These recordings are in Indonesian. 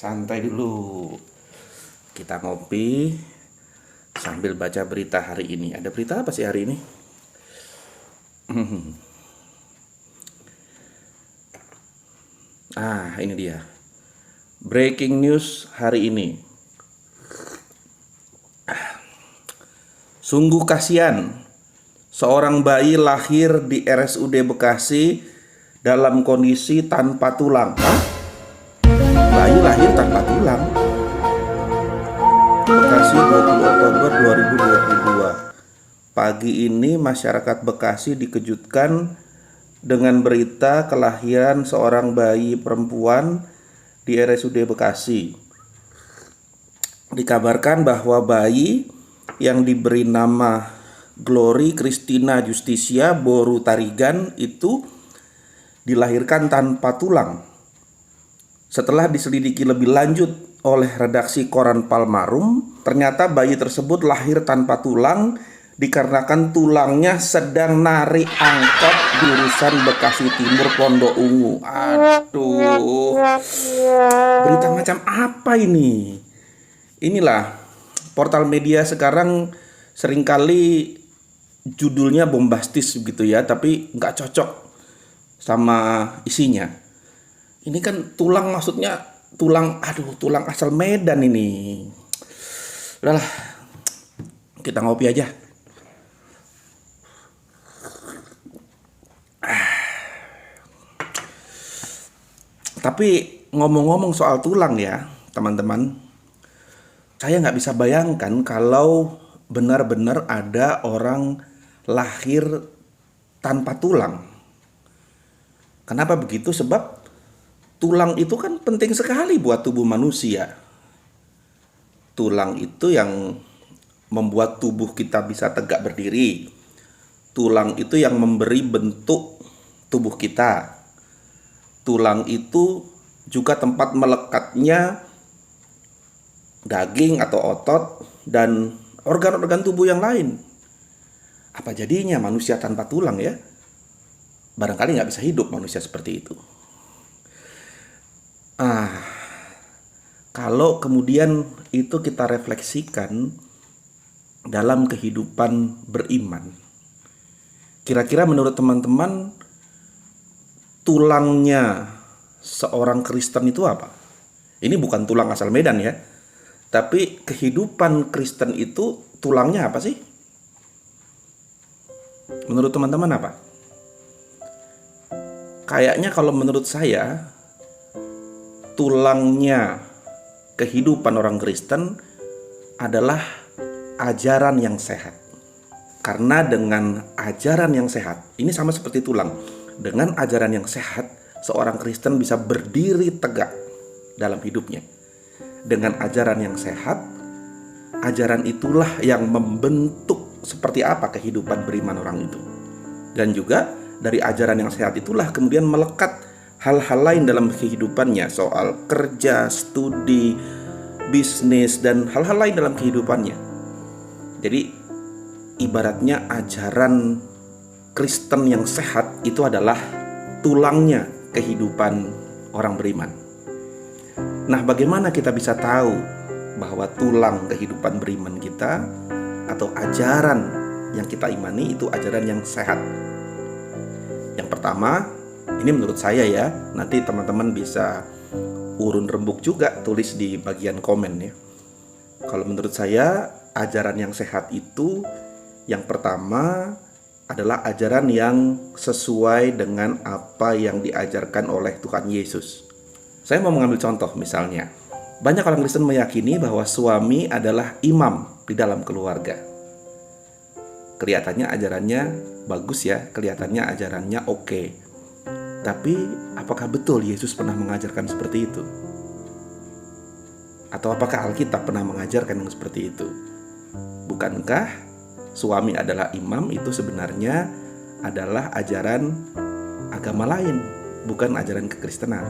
Santai dulu. Kita ngopi sambil baca berita hari ini. Ada berita apa sih hari ini? Ini dia. Breaking news hari ini. Sungguh kasihan. Seorang bayi lahir di RSUD Bekasi dalam kondisi tanpa tulang. Bayi lahir tanpa tulang. Bekasi 20 Oktober 2022. Pagi ini masyarakat Bekasi dikejutkan dengan berita kelahiran seorang bayi perempuan di RSUD Bekasi. Dikabarkan bahwa bayi yang diberi nama Glory Christina Justisia Boru Tarigan itu dilahirkan tanpa tulang. Setelah diselidiki lebih lanjut oleh redaksi koran Palmarum, ternyata bayi tersebut lahir tanpa tulang dikarenakan tulangnya sedang narik angkot jurusan Bekasi Timur Pondok Ungu. Aduh, berita macam apa ini? Inilah, portal media sekarang seringkali judulnya bombastis gitu ya, tapi nggak cocok sama isinya. Ini kan tulang, maksudnya tulang asal Medan ini. Udahlah, kita ngopi aja. Tapi ngomong-ngomong soal tulang ya, teman-teman, saya nggak bisa bayangkan kalau benar-benar ada orang lahir tanpa tulang. Kenapa begitu? Sebab tulang itu kan penting sekali buat tubuh manusia. Tulang itu yang membuat tubuh kita bisa tegak berdiri. Tulang itu yang memberi bentuk tubuh kita. Tulang itu juga tempat melekatnya daging atau otot dan organ-organ tubuh yang lain. Apa jadinya manusia tanpa tulang ya? Barangkali nggak bisa hidup manusia seperti itu. Kalau kemudian itu kita refleksikan dalam kehidupan beriman, kira-kira menurut teman-teman tulangnya seorang Kristen itu apa? Ini bukan tulang asal Medan ya, tapi kehidupan Kristen itu tulangnya apa sih? Menurut teman-teman apa? Kayaknya kalau menurut saya, tulangnya kehidupan orang Kristen adalah ajaran yang sehat. Karena dengan ajaran yang sehat, ini sama seperti tulang. Dengan ajaran yang sehat, seorang Kristen bisa berdiri tegak dalam hidupnya. Dengan ajaran yang sehat, ajaran itulah yang membentuk seperti apa kehidupan beriman orang itu. Dan juga dari ajaran yang sehat itulah kemudian melekat hal-hal lain dalam kehidupannya, soal kerja, studi, bisnis, dan hal-hal lain dalam kehidupannya. Jadi ibaratnya ajaran Kristen yang sehat itu adalah tulangnya kehidupan orang beriman. Nah, bagaimana kita bisa tahu bahwa tulang kehidupan beriman kita atau ajaran yang kita imani itu ajaran yang sehat? Yang pertama, ini menurut saya ya, nanti teman-teman bisa urun rembuk juga, tulis di bagian komen ya. Kalau menurut saya, ajaran yang sehat itu yang pertama adalah ajaran yang sesuai dengan apa yang diajarkan oleh Tuhan Yesus. Saya mau mengambil contoh misalnya. Banyak orang Kristen meyakini bahwa suami adalah imam di dalam keluarga. Kelihatannya ajarannya bagus ya, kelihatannya ajarannya oke. Tapi apakah betul Yesus pernah mengajarkan seperti itu? Atau apakah Alkitab pernah mengajarkan yang seperti itu? Bukankah suami adalah imam itu sebenarnya adalah ajaran agama lain, bukan ajaran kekristenan.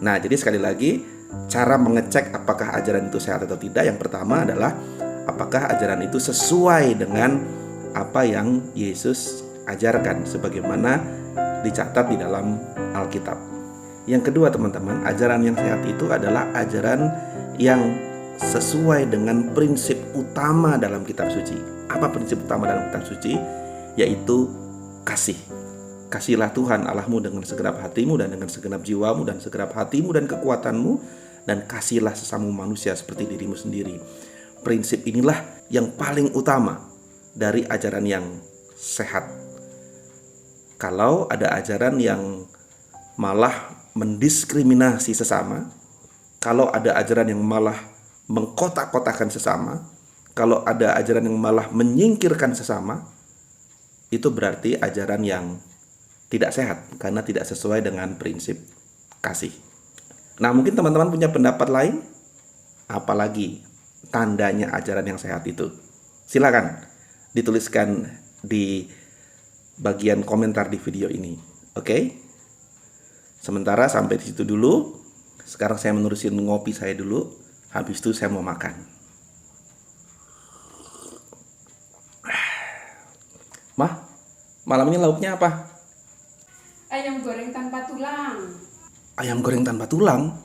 Nah, jadi sekali lagi, cara mengecek apakah ajaran itu sehat atau tidak, yang pertama adalah apakah ajaran itu sesuai dengan apa yang Yesus ajarkan sebagaimana dicatat di dalam Alkitab. Yang kedua teman-teman, ajaran yang sehat itu adalah ajaran yang sesuai dengan prinsip utama dalam kitab suci. Apa prinsip utama dalam kitab suci? Yaitu kasih. Kasihilah Tuhan Allahmu dengan segenap hatimu dan dengan segenap jiwamu dan segenap hatimu dan kekuatanmu, dan kasihilah sesamamu manusia seperti dirimu sendiri. Prinsip inilah yang paling utama dari ajaran yang sehat. Kalau ada ajaran yang malah mendiskriminasi sesama, kalau ada ajaran yang malah mengkotak-kotakan sesama, kalau ada ajaran yang malah menyingkirkan sesama, itu berarti ajaran yang tidak sehat karena tidak sesuai dengan prinsip kasih. Nah, mungkin teman-teman punya pendapat lain, apalagi tandanya ajaran yang sehat itu. Silakan dituliskan di bagian komentar di video ini. Oke? Sementara sampai di situ dulu. Sekarang saya menerusin ngopi saya dulu. Habis itu saya mau makan. Mah, malam ini lauknya apa? Ayam goreng tanpa tulang. Ayam goreng tanpa tulang?